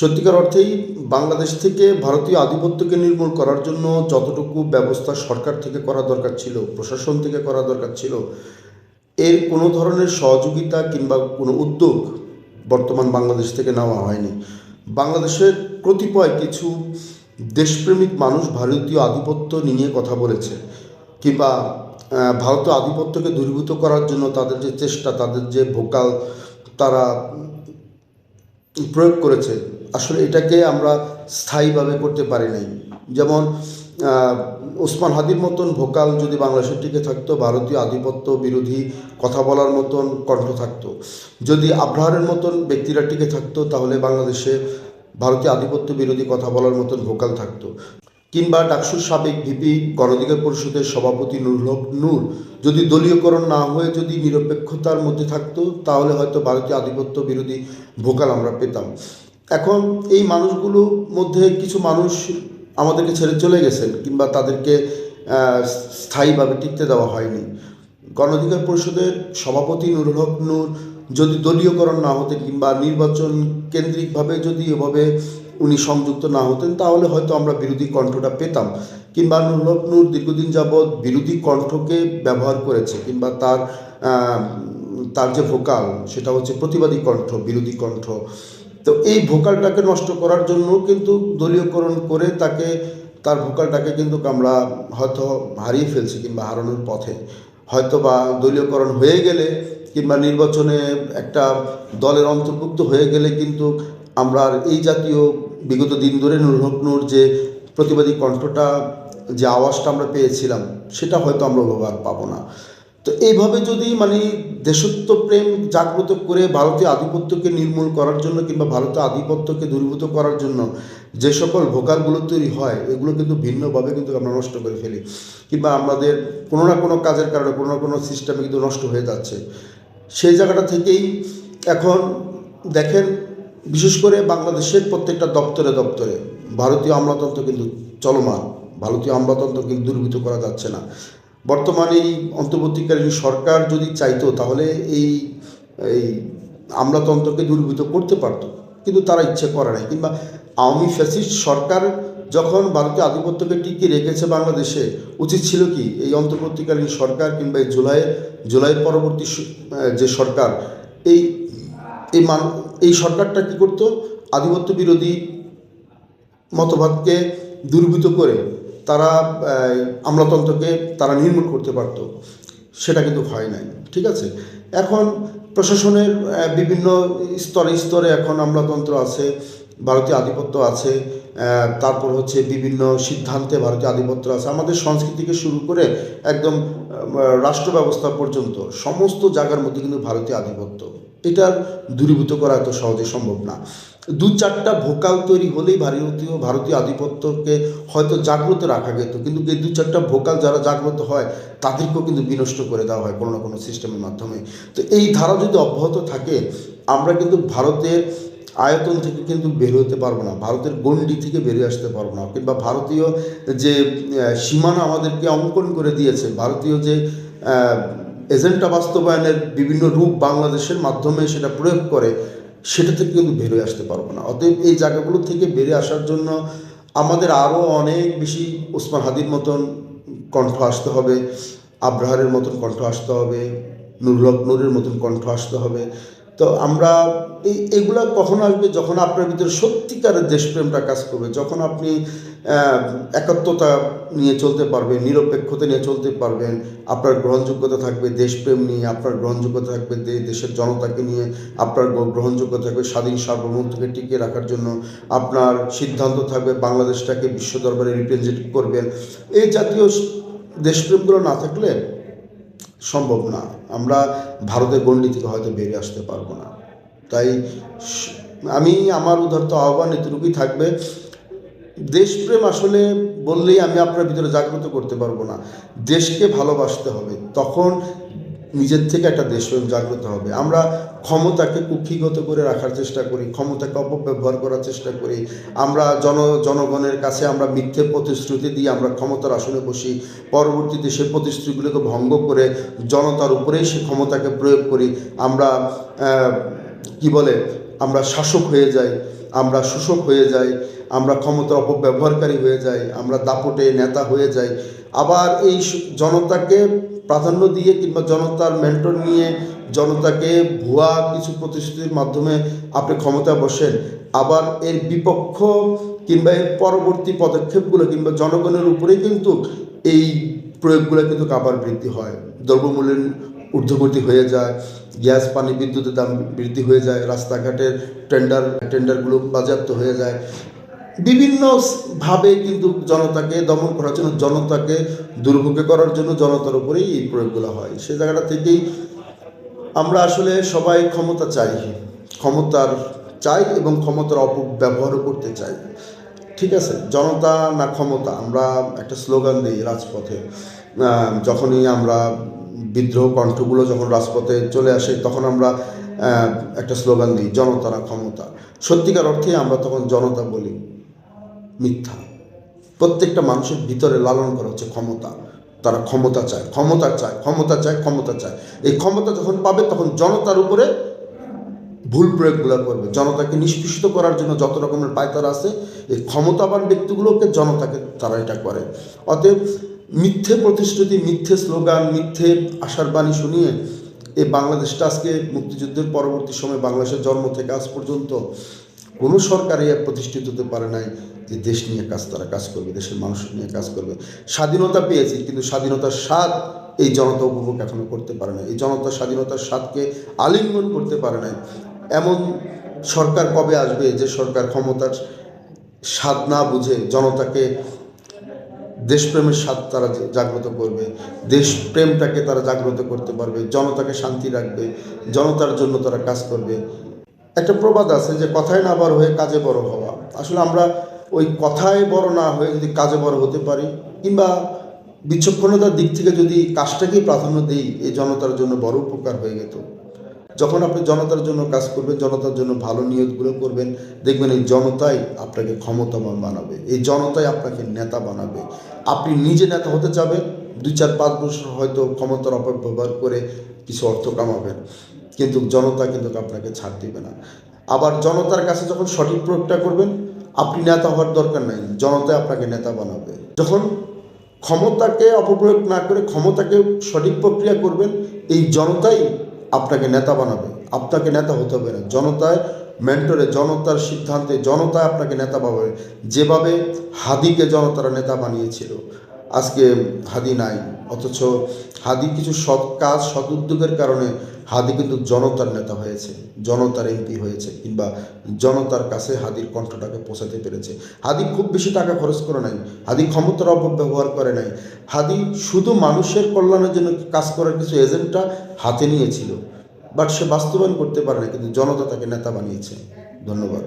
সত্যিকার অর্থেই বাংলাদেশ থেকে ভারতীয় আধিপত্যকে নির্মূল করার জন্য যতটুকু ব্যবস্থা সরকার থেকে করা দরকার ছিল, প্রশাসন থেকে করা দরকার ছিল, এর কোনো ধরনের সহযোগিতা কিংবা কোনো উদ্যোগ বর্তমান বাংলাদেশ থেকে নেওয়া হয়নি। বাংলাদেশের কতিপয় কিছু দেশপ্রেমিক মানুষ ভারতীয় আধিপত্য নিয়ে কথা বলেছে, কিংবা ভারতীয় আধিপত্যকে দূরীভূত করার জন্য তাদের যে চেষ্টা, তাদের যে ভোকাল তারা প্রয়োগ করেছে, আসলে এটাকে আমরা স্থায়ীভাবে করতে পারি নাই। যেমন ওসমান হাদির মতন ভোকাল যদি বাংলাদেশের টিকে থাকতো, ভারতীয় আধিপত্য বিরোধী কথা বলার মতন কণ্ঠ থাকতো, যদি আবরারের মতন ব্যক্তিরা টিকে থাকতো, তাহলে বাংলাদেশে ভারতীয় আধিপত্য বিরোধী কথা বলার মতন ভোকাল থাকতো। কিংবা ডাকসুর সাবেক ভিপি গণঅধিকার পরিষদের সভাপতি নুরুল হক নূর যদি দলীয়করণ না হয়ে যদি নিরপেক্ষতার মধ্যে থাকতো, তাহলে হয়তো ভারতীয় আধিপত্য বিরোধী ভোকাল আমরা পেতাম। এখন এই মানুষগুলোর মধ্যে কিছু মানুষ আমাদেরকে ছেড়ে চলে গেছেন, কিংবা তাদেরকে স্থায়ীভাবে টিকতে দেওয়া হয়নি। গণঅধিকার পরিষদের সভাপতি নুরুল হক নূর যদি দলীয়করণ না হতেন, কিংবা নির্বাচন কেন্দ্রিকভাবে যদি এভাবে উনি সংযুক্ত না হতেন, তাহলে হয়তো আমরা বিরোধী কণ্ঠটা পেতাম। কিংবা নুরুল হক নূর দীর্ঘদিন যাবৎ বিরোধী কণ্ঠকে ব্যবহার করেছে, কিংবা তার যে ভোকাল সেটা হচ্ছে প্রতিবাদী কণ্ঠ, বিরোধী কণ্ঠ। তো এই ভোকালটাকে নষ্ট করার জন্য কিন্তু দলীয়করণ করে তার ভোকালটাকে কিন্তু আমরা হয়তো হারিয়ে ফেলছি, কিংবা হারানোর পথে। হয়তো বা দলীয়করণ হয়ে গেলে, কিংবা নির্বাচনে একটা দলের অন্তর্ভুক্ত হয়ে গেলে কিন্তু আমরা আর এই জাতীয় বিগত দিন ধরে নুরুল হক নূর যে প্রতিবাদী কণ্ঠটা, যে আওয়াজটা আমরা পেয়েছিলাম, সেটা হয়তো আমরা আর পাবো না। তো এইভাবে যদি দেশত্বপ্রেম জাগ্রত করে ভারতীয় আধিপত্যকে নির্মূল করার জন্য, কিংবা ভারতীয় আধিপত্যকে দূরীভূত করার জন্য যে সকল ভোকালগুলো তৈরি হয়, এগুলো কিন্তু ভিন্নভাবে কিন্তু আমরা নষ্ট করে ফেলি, কিংবা আমাদের কোনো না কোনো কাজের কারণে কোনো না কোনো সিস্টেমে কিন্তু নষ্ট হয়ে যাচ্ছে। সেই জায়গাটা থেকেই এখন দেখেন, বিশেষ করে বাংলাদেশের প্রত্যেকটা দপ্তরে দপ্তরে ভারতীয় আমলাতন্ত্র কিন্তু চলমান। ভারতীয় আমলাতন্ত্র কিন্তু দূরীভূত করা যাচ্ছে না। বর্তমানে এই অন্তর্বর্তীকালীন সরকার যদি চাইতো, তাহলে এই আমলাতন্ত্রকে দূরীভূত করতে পারতো, কিন্তু তারা ইচ্ছে করে নাই। কিংবা আওয়ামী ফ্যাসিস্ট সরকার যখন ভারতীয় আধিপত্যকে টিকিয়ে রেখেছে বাংলাদেশে, উচিত ছিল কি এই অন্তর্বর্তীকালীন সরকার, কিংবা এই জুলাই পরবর্তী যে সরকার, এই সরকারটা কী করতো, আধিপত্য বিরোধী মতবাদকে দূরীভূত করে তারা আমলাতন্ত্রকে তারা নির্মূল করতে পারত। সেটা কিন্তু হয় নাই। ঠিক আছে, এখন প্রশাসনের বিভিন্ন স্তরে স্তরে এখন আমলাতন্ত্র আছে, ভারতীয় আধিপত্য আছে, তারপর হচ্ছে বিভিন্ন সিদ্ধান্তে ভারতীয় আধিপত্য আছে। আমাদের সংস্কৃতিকে শুরু করে একদম রাষ্ট্র ব্যবস্থা পর্যন্ত সমস্ত জায়গার মধ্যে কিন্তু ভারতীয় আধিপত্য। এটার দূরীভূত করা এত সহজে সম্ভব না। দু চারটা ভোকাল তৈরি হলেই ভারতীয় আধিপত্যকে হয়তো জাগ্রত রাখা যেত, কিন্তু এই দু চারটা ভোকাল যারা জাগ্রত হয়, তাদেরকেও কিন্তু বিনষ্ট করে দেওয়া হয় কোনো না কোনো সিস্টেমের মাধ্যমে। তো এই ধারা যদি অব্যাহত থাকে, আমরা কিন্তু ভারতের আয়তন থেকে কিন্তু বের হতে পারবো না, ভারতের গণ্ডি থেকে বেরিয়ে আসতে পারবো না, কিংবা ভারতীয় যে সীমানা আমাদেরকে অঙ্কন করে দিয়েছে, ভারতীয় যে এজেন্ডা বাস্তবায়নের বিভিন্ন রূপ বাংলাদেশের মাধ্যমে সেটা প্রয়োগ করে, সেটা থেকে কিন্তু বেরিয়ে আসতে পারবো না। অতএব এই জায়গাগুলো থেকে বেরিয়ে আসার জন্য আমাদের আরও অনেক বেশি ওসমান হাদির মতন কণ্ঠ আসতে হবে, আবরারের মতন কণ্ঠ আসতে হবে, নুরুল হক নূরের মতন কণ্ঠ আসতে হবে। তো আমরা এগুলা কখন আসবে, যখন আপনার ভিতরে সত্যিকারের দেশপ্রেমটা কাজ করবে, যখন আপনি একাত্মতা নিয়ে চলতে পারবেন, নিরপেক্ষতা নিয়ে চলতে পারবেন, আপনার গ্রহণযোগ্যতা থাকবে দেশপ্রেম নিয়ে, আপনার গ্রহণযোগ্যতা থাকবে দেশের জনতাকে নিয়ে, আপনার গ্রহণযোগ্যতা থাকবে স্বাধীন সার্বভৌমত্বকে টিকিয়ে রাখার জন্য, আপনার সিদ্ধান্ত থাকবে বাংলাদেশটাকে বিশ্ব দরবারে রিপ্রেজেন্ট করবেন। এই জাতীয় দেশপ্রেমগুলো না থাকলে সম্ভব না, আমরা ভারতের গণ্ডি থেকে হয়তো বেরিয়ে আসতে পারবো না। তাই আমার উদারত আহ্বান এতটুকুই থাকবে, দেশপ্রেম আসলে বললেই আমি আপনার ভিতরে জাগ্রত করতে পারবো না, দেশকে ভালোবাসতে হবে, তখন নিজের থেকে একটা দেশপ্রেম জাগ্রত হবে। আমরা ক্ষমতাকে কুক্ষিগত করে রাখার চেষ্টা করি, ক্ষমতাকে অপব্যবহার করার চেষ্টা করি, আমরা জনগণের কাছে আমরা মিথ্যে প্রতিশ্রুতি দিয়ে আমরা ক্ষমতার আসনে বসি, পরবর্তীতে সে প্রতিশ্রুতিগুলোকে ভঙ্গ করে জনতার উপরেই সে ক্ষমতাকে প্রয়োগ করি। আমরা আমরা শাসক হয়ে যাই, আমরা শোষক হয়ে যাই, আমরা ক্ষমতার অপব্যবহারকারী হয়ে যাই, আমরা দাপটে নেতা হয়ে যাই। আবার এই জনতাকে প্রাধান্য দিয়ে কিংবা জনতার মেন্টর নিয়ে জনতাকে ভুয়া কিছু প্রতিশ্রুতির মাধ্যমে আপনি ক্ষমতায় বসেন, আবার এর বিপক্ষ কিংবা এর পরবর্তী পদক্ষেপগুলো কিংবা জনগণের উপরেই কিন্তু এই প্রয়োগগুলো কিন্তু আবার বৃদ্ধি হয়। দ্রব্যমূল্যের ঊর্ধ্বগতি হয়ে যায়, গ্যাস পানি বিদ্যুতের দাম বৃদ্ধি হয়ে যায়, রাস্তাঘাটের টেন্ডারগুলো বাজেয়াপ্ত হয়ে যায়। বিভিন্নভাবে কিন্তু জনতাকে দমন করার জন্য, জনতাকে দুর্ভোগে করার জন্য জনতার উপরেই এই প্রয়োগগুলো হয়। সে জায়গাটা থেকেই আমরা আসলে সবাই ক্ষমতা চাই এবং ক্ষমতার অপব্যবহারও করতে চাই। ঠিক আছে, জনতা না ক্ষমতা, আমরা একটা স্লোগান দিই রাজপথে। যখনই আমরা বিদ্রোহ কণ্ঠগুলো যখন রাজপথে চলে আসে তখন আমরা একটা স্লোগান দিই, জনতা না ক্ষমতা। সত্যিকার অর্থে আমরা তখন জনতা বলি, মিথ্যা। প্রত্যেকটা মানুষের ভিতরে লালন করা হচ্ছে ক্ষমতা। তারা ক্ষমতা চায়। এই ক্ষমতা যখন পাবে তখন জনতার উপরে ভুল প্রয়োগগুলো করবে। জনতাকে নিষ্পেষিত করার জন্য যত রকমের পায়তারা আছে, এই ক্ষমতাবান ব্যক্তিগুলোকে জনতাকে তারা এটা করে। অতএব মিথ্যে প্রতিশ্রুতি, মিথ্যে স্লোগান, মিথ্যে আশার বাণী শুনিয়ে এই বাংলাদেশটা আজকে মুক্তিযুদ্ধের পরবর্তী সময় বাংলাদেশের জন্ম থেকে আজ পর্যন্ত কোনো সরকারই প্রতিষ্ঠিত হতে পারে নাই যে দেশ নিয়ে তারা কাজ করবে, দেশের মানুষ নিয়ে কাজ করবে। স্বাধীনতা পেয়েছি, কিন্তু স্বাধীনতার স্বাদ এই জনতা উপভোগ এখনো করতে পারে না। এই জনতা স্বাধীনতার স্বাদকে আলিঙ্গন করতে পারে নাই। এমন সরকার কবে আসবে যে সরকার ক্ষমতার স্বাদ না বুঝে জনতাকে দেশপ্রেমের স্বাদ তারা জাগ্রত করবে, দেশপ্রেমটাকে তারা জাগ্রত করতে পারবে, জনতাকে শান্তি রাখবে, জনতার জন্য তারা কাজ করবে। একটা প্রবাদ আছে যে কথায় না বড় হয়ে কাজে বড় হওয়া। আসলে আমরা ওই কথায় বড় না হয়ে যদি কাজে বড় হতে পারি, কিংবা বিচক্ষণতার দিক থেকে যদি কাজটাকেই প্রাধান্য দিই, এই জনতার জন্য বড় উপকার হয়ে যেত। যখন আপনি জনতার জন্য কাজ করবেন, জনতার জন্য ভালো নিয়তগুলো করবেন, দেখবেন এই জনতাই আপনাকে ক্ষমতাবান বানাবে, এই জনতাই আপনাকে নেতা বানাবে। আপনি নিজে নেতা হতে চাবেন, 2-4-5 বছর হয়তো ক্ষমতার অপব্যবহার করে কিছু অর্থ কামাবেন, কিন্তু জনতা কিন্তু আপনাকে ছাড় দিবে না। আবার জনতার কাছে যখন সঠিক প্রয়োগটা করবেন, আপনি নেতা হওয়ার দরকার নাই, জনতাই আপনাকে নেতা বানাবে। যখন ক্ষমতাকে অপপ্রয়োগ না করে ক্ষমতাকে সঠিক প্রক্রিয়া করবেন, এই জনতাই আপনাকে নেতা বানাবে। আপনাকে নেতা হতে হবে না, জনতায় মেন্টরে, জনতার সিদ্ধান্তে জনতায় আপনাকে নেতা বানাবে। যেভাবে হাদিকে জনতারা নেতা বানিয়েছিল, আজকে হাদি নাই, অথচ হাদি কিছু সৎ কাজ, সৎ উদ্যোগের কারণে হাদি কিন্তু জনতার নেতা হয়েছে, জনতার এমপি হয়েছে, কিংবা জনতার কাছে হাদির কণ্ঠটাকে পৌঁছাতে পেরেছে। হাদি খুব বেশি টাকা খরচ করে নাই, হাদি ক্ষমতার অপব্যবহার করে নাই, হাদি শুধু মানুষের কল্যাণের জন্য কাজ করার কিছু এজেন্ডা হাতে নিয়েছিল, বাট সে বাস্তবায়ন করতে পারে না, কিন্তু জনতা তাকে নেতা বানিয়েছে। ধন্যবাদ।